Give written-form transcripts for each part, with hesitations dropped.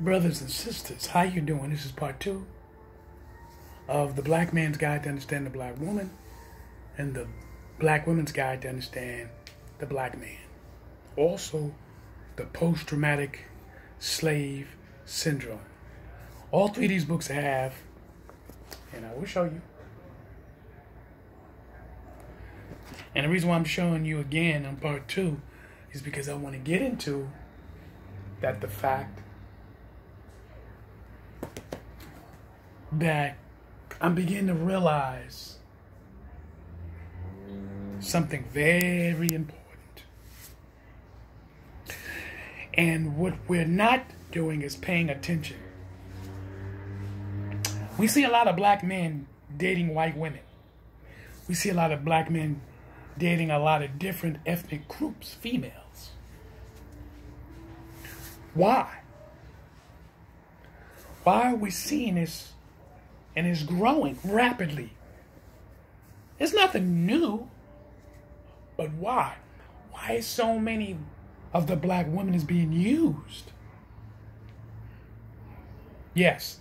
Brothers and sisters, how you doing? This is part 2 of the Black Man's Guide to Understand the Black Woman and the Black Woman's Guide to Understand the Black Man. Also, the Post-Traumatic Slave Syndrome. All 3 of these books I have, and I will show you. And the reason why I'm showing you again on part 2 is because I want to get into that the fact that I'm beginning to realize something very important. And what we're not doing is paying attention. We see a lot of black men dating white women. We see a lot of black men dating a lot of different ethnic groups, females. Why? Why are we seeing this? And it's growing rapidly. It's nothing new. But why? Why is so many of the black women is being used? Yes,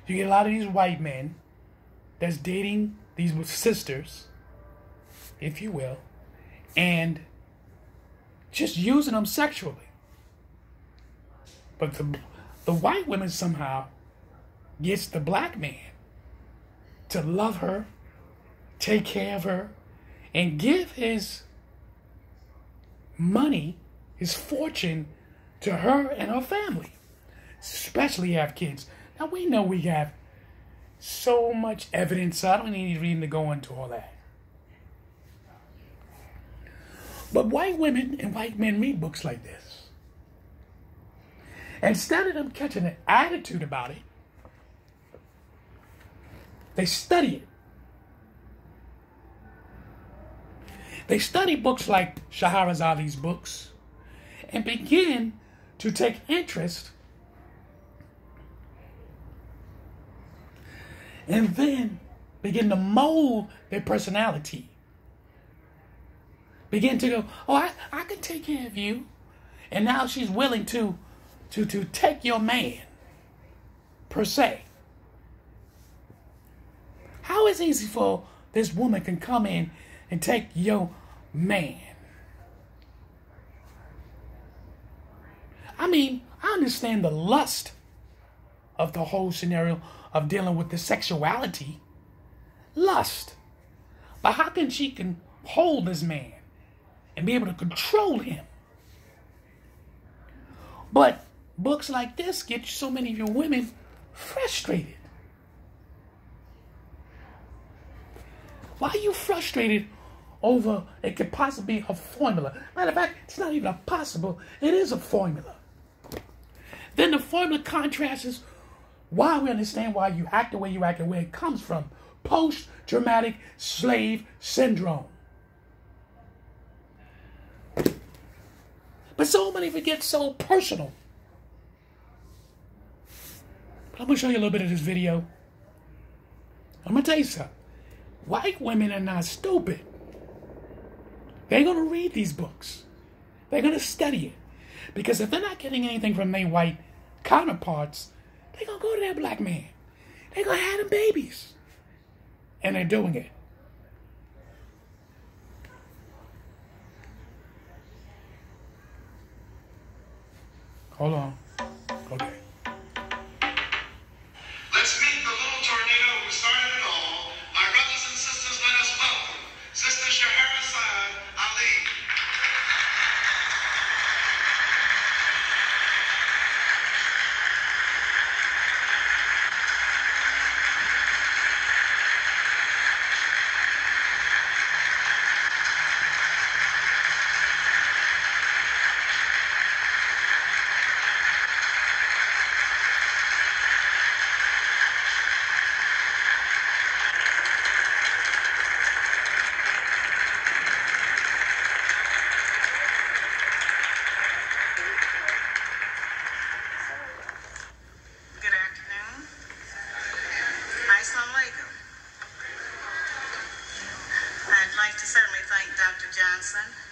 you get a lot of these white men that's dating these sisters, if you will, and just using them sexually. But the white woman somehow gets the black man to love her, take care of her, and give his money, his fortune, to her and her family, especially have kids. Now, we know we have so much evidence, so I don't need even to go into all that. But white women and white men read books like this. Instead of them catching an attitude about it, they study it. They study books like Shahrazad's books and begin to take interest and then begin to mold their personality. Begin to go, oh, I can take care of you. And now she's willing to take your man, per se. How is it easy for this woman can come in and take your man? I mean, I understand the lust of the whole scenario of dealing with the sexuality. Lust. But how can she can hold this man and be able to control him? But books like this get so many of your women frustrated. Why are you frustrated over it could possibly be a formula? Matter of fact, it's not even a possible. It is a formula. Then the formula contrasts why we understand why you act the way you act and where it comes from. Post-traumatic slave syndrome. But so many of it gets so personal. But I'm going to show you a little bit of this video. I'm going to tell you something. White women are not stupid. They're going to read these books. They're going to study it. Because if they're not getting anything from their white counterparts, they're going to go to their black man. They're going to have them babies. And they're doing it. Hold on. Okay. Let's meet the little tornado who started it all. My brothers and sisters, let us welcome Sister Shahrazad Ali.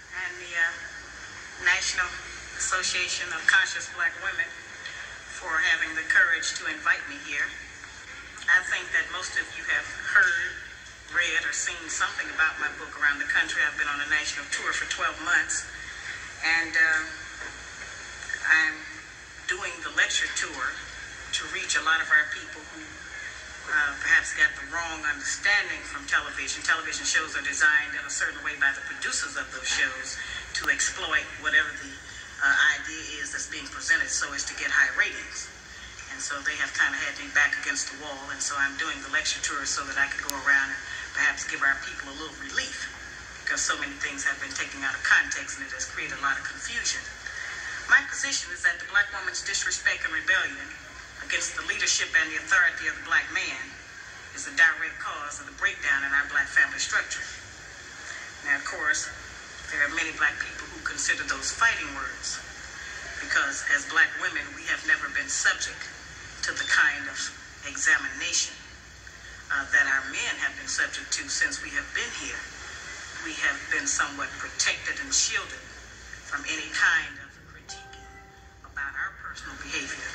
And the National Association of Conscious Black Women for having courage to invite me here. I think that most of you have heard, read, or seen something about my book around the country. I've been on a national tour for 12 months, and I'm doing the lecture tour to reach a lot of our people who perhaps got the wrong understanding from television. Television shows are designed in a certain way by the producers of those shows to exploit whatever the idea is that's being presented so as to get high ratings. And so they have kind of had me back against the wall, and so I'm doing the lecture tour so that I could go around and perhaps give our people a little relief, because so many things have been taken out of context and it has created a lot of confusion. My position is that the black woman's disrespect and rebellion against the leadership and the authority of the black man is a direct cause of the breakdown in our black family structure. Now, of course, there are many black people who consider those fighting words, because as black women, we have never been subject to the kind of examination that our men have been subject to since we have been here. We have been somewhat protected and shielded from any kind of critiquing about our personal behavior,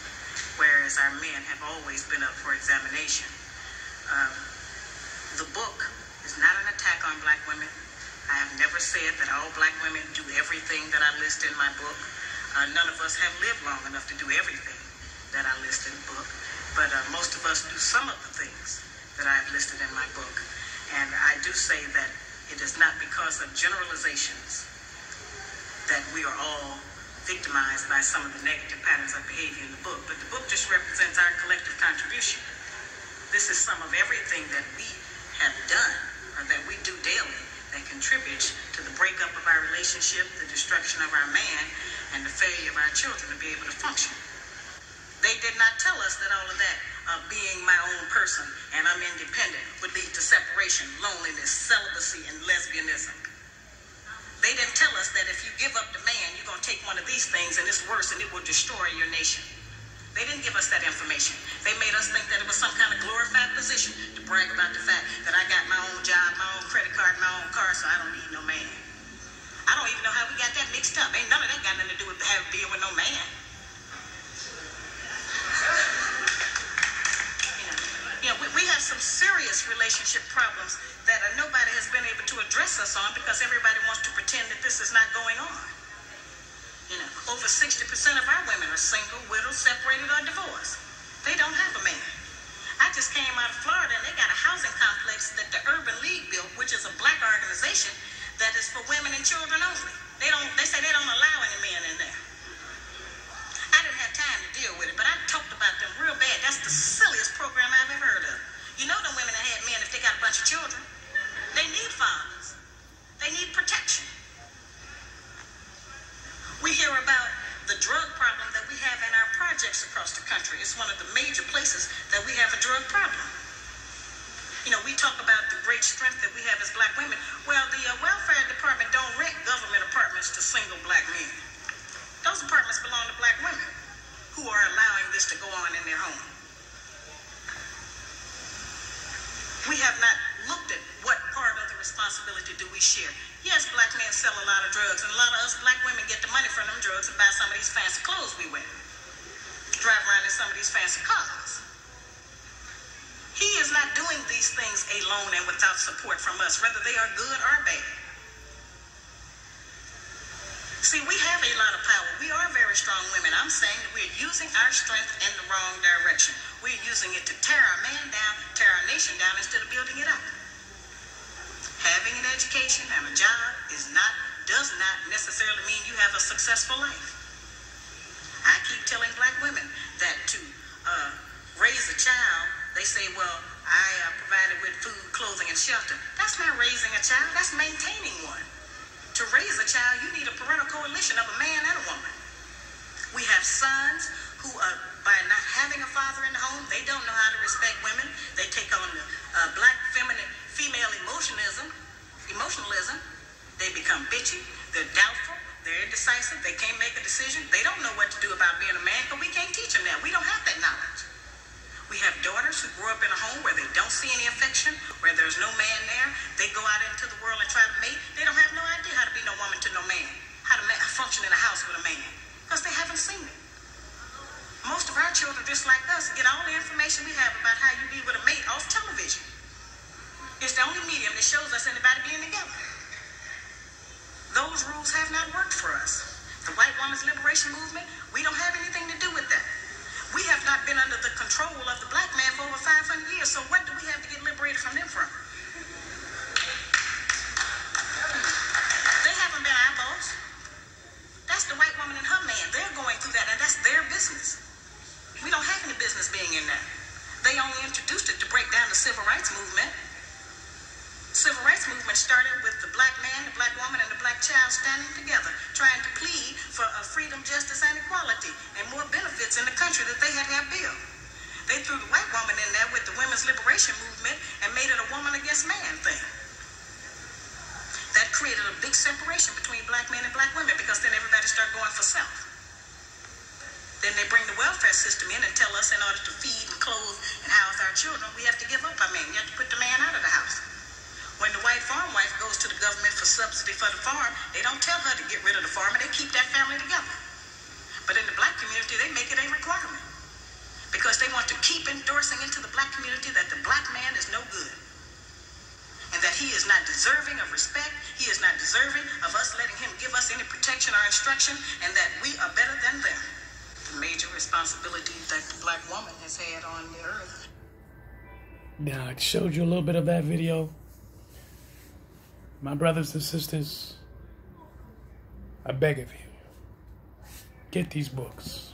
whereas our men have always been up for examination. The book is not an attack on black women. I have never said that all black women do everything that I list in my book. None of us have lived long enough to do everything that I list in the book, but most of us do some of the things that I've listed in my book. And I do say that it is not because of generalizations that we are all victimized by some of the negative patterns of behavior in the book, but the book just represents our collective contribution. This is some of everything that we have done, or that we do daily, that contributes to the breakup of our relationship, the destruction of our man, and the failure of our children to be able to function. They did not tell us that all of that, being my own person and I'm independent, would lead to separation, loneliness, celibacy, and lesbianism. They didn't tell us that if you give up the man, you're going to take one of these things and it's worse and it will destroy your nation. They didn't give us that information. They made us think that it was some kind of glorified position to brag about the fact that I got my own job, my own credit card, my own car, so I don't need no man. I don't even know how we got that mixed up. Ain't none of that got nothing to do with being with no man. We have some serious relationship problems that nobody has been able to address us on, because everybody wants to pretend that this is not going on. Over 60% of our women are single, widowed, separated, or divorced. They don't have a man. I just came out of Florida, and they got a housing complex that the Urban League built, which is a black organization that is for women and children only. They say they don't allow any men in there. I didn't have time to deal with it, but I talked about them real bad. That's the silliest program I've ever heard of. You know them women that had men if they got a bunch of children. They need fathers. They need protection. We hear about the drug problem that we have in our projects across the country. It's one of the major places that we have a drug problem. We talk about the great strength that we have as black women. Well, the welfare department don't rent government apartments to single black men. Those apartments belong to black women who are allowing this to go on in their home. We have not looked at what part of the responsibility do we share. Yes, black men sell a lot of drugs, and a lot of us black women get the money from them drugs and buy some of these fancy clothes we wear. Drive around in some of these fancy cars. He is not doing these things alone and without support from us, whether they are good or bad. See, we have a lot of power. We are very strong women. I'm saying that we're using our strength in the wrong direction. We're using it to tear our man down, tear our nation down, instead of building it up. Having an education and a job does not necessarily mean you have a successful life. I keep telling black women that to raise a child, they say, well, I provided with food, clothing, and shelter. That's not raising a child. That's maintaining one. To raise a child, you need a parental coalition of a man and a woman. We have sons who, by not having a father in the home, they don't know how to respect women. They take on the black female emotionalism. They become bitchy. They're doubtful. They're indecisive. They can't make a decision. They don't know what to do about being a man, but we can't teach them that. We don't have that knowledge. We have daughters who grow up in a home where they don't see any affection, where there's no man there. They go out into the world and try to mate. They don't have no idea how to be no woman to no man, how to function in a house with a man, because they haven't seen it. Most of our children just like us get all the information we have about how you be with a mate off television. It's the only medium that shows us anybody being together. Those rules have not worked for us. The white woman's liberation movement, we don't have anything to do with that. We have not been under the control of the black man for over 500 years, so what do we have to get liberated from them from? They haven't been our boss. That's the white woman and her man. They're going through that, and that's their business. We don't have any business being in that. They only introduced it to break down the civil rights movement. Civil rights movement started with the black man, the black woman, and the black child standing together, trying to plead for freedom, justice, and equality, and more benefits in the country that they had to have built. They threw the white woman in there with the women's liberation movement and made it a woman against man thing. That created a big separation between black men and black women, because then everybody started going for self. Then they bring the welfare system in and tell us in order to feed and clothe and house our children, we have to give up our man. You have to put the man out of the house. When the white farm wife goes to the government for subsidy for the farm, they don't tell her to get rid of the farm, and they keep that family together. But in the black community, they make it a requirement, because they want to keep endorsing into the black community that the black man is no good, and that he is not deserving of respect, he is not deserving of us letting him give us any protection or instruction, and that we are better than them. The major responsibility that the black woman has had on the earth. Now, I showed you a little bit of that video. My brothers and sisters, I beg of you, get these books.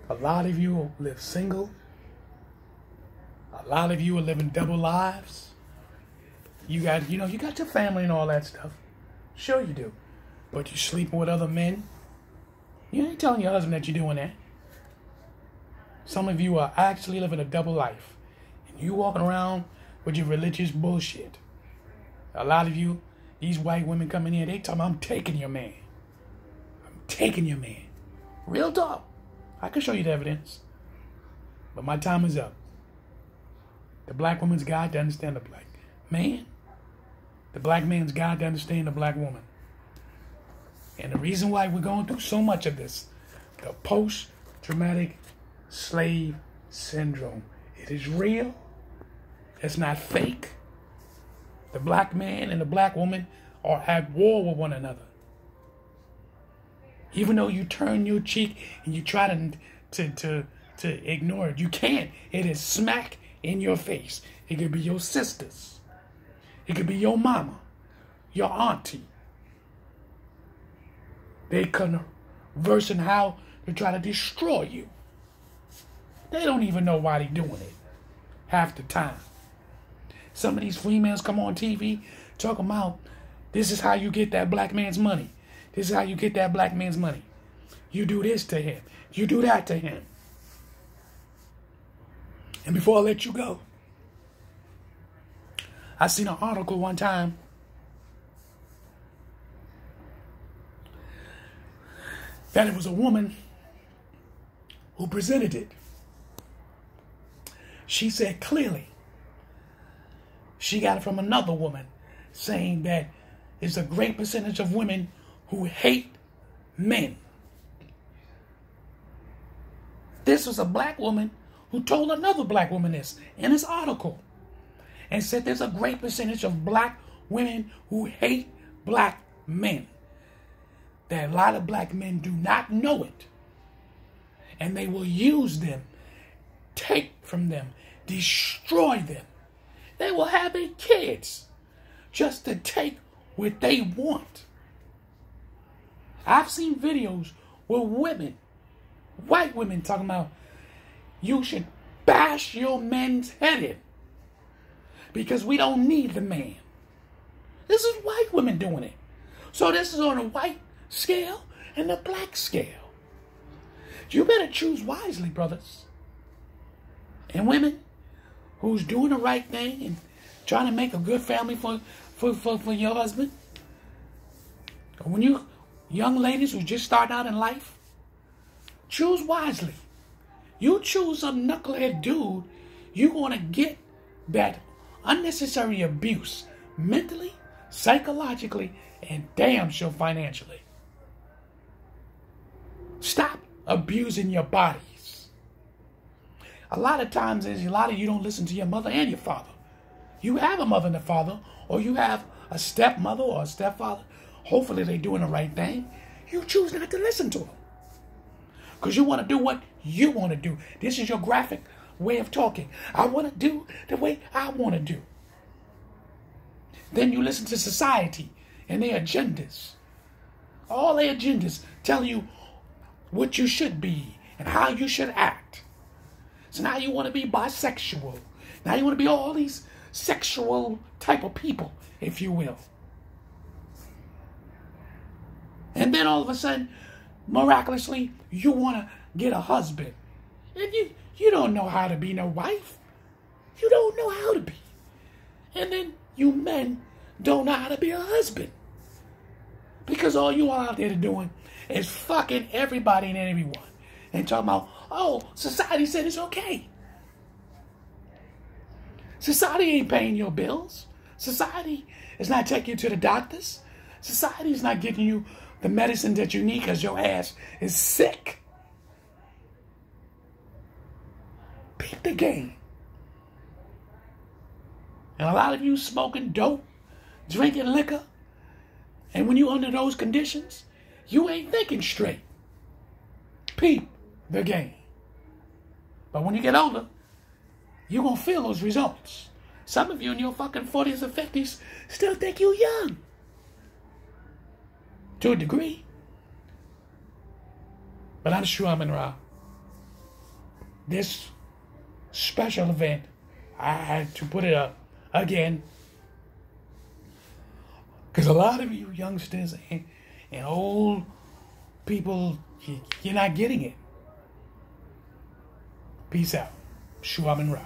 A lot of you live single. A lot of you are living double lives. You got your family and all that stuff. Sure you do. But you're sleeping with other men. You ain't telling your husband that you're doing that. Some of you are actually living a double life. And you walking around with your religious bullshit. A lot of you, these white women coming here, they tell me, I'm taking your man. I'm taking your man. Real talk. I can show you the evidence. But my time is up. The black woman's got to understand the black man. The black man's got to understand the black woman. And the reason why we're going through so much of this, the post-traumatic slave syndrome. It is real. It's not fake. The black man and the black woman are at war with one another. Even though you turn your cheek and you try to ignore it, you can't. It is smack in your face. It could be your sisters. It could be your mama, your auntie. They converse in how to try to destroy you. They don't even know why they're doing it half the time. Some of these females come on TV talking about, this is how you get that black man's money. This is how you get that black man's money. You do this to him. You do that to him. And before I let you go, I seen an article one time that it was a woman who presented it. She said clearly she got it from another woman, saying that it's a great percentage of women who hate men. This was a black woman who told another black woman this in this article, and said there's a great percentage of black women who hate black men. That a lot of black men do not know it, and they will use them, take from them, destroy them. They will have their kids just to take what they want. I've seen videos where women, white women, talking about you should bash your man's head in because we don't need the man. This is white women doing it. So this is on a white scale and a black scale. You better choose wisely, brothers and women who's doing the right thing and trying to make a good family for your husband. When you young ladies who just start out in life, choose wisely. You choose some knucklehead dude, you're going to get that unnecessary abuse mentally, psychologically, and damn sure financially. Stop abusing your bodies. A lot of times, a lot of you don't listen to your mother and your father. You have a mother and a father, or you have a stepmother or a stepfather. Hopefully they're doing the right thing. You choose not to listen to them. Because you want to do what you want to do. This is your graphic way of talking. I want to do the way I want to do. Then you listen to society and their agendas. All their agendas tell you what you should be and how you should act. So now you want to be bisexual. Now you want to be all these sexual type of people, if you will. And then all of a sudden, miraculously, you want to get a husband. And you don't know how to be no wife. You don't know how to be. And then you men don't know how to be a husband. Because all you are out there doing is fucking everybody and everyone. And talking about, oh, society said it's okay. Society ain't paying your bills. Society is not taking you to the doctors. Society is not getting you the medicine that you need because your ass is sick. Pick the game. And a lot of you smoking dope, drinking liquor, and when you under those conditions, you ain't thinking straight. Peep the game. But when you get older, you're going to feel those results. Some of you in your fucking 40s or 50s still think you're young. To a degree. But I'm sure I'm in Ra. This special event, I had to put it up again. Because a lot of you youngsters and old people, you're not getting it. Peace out. Shuaman Ra.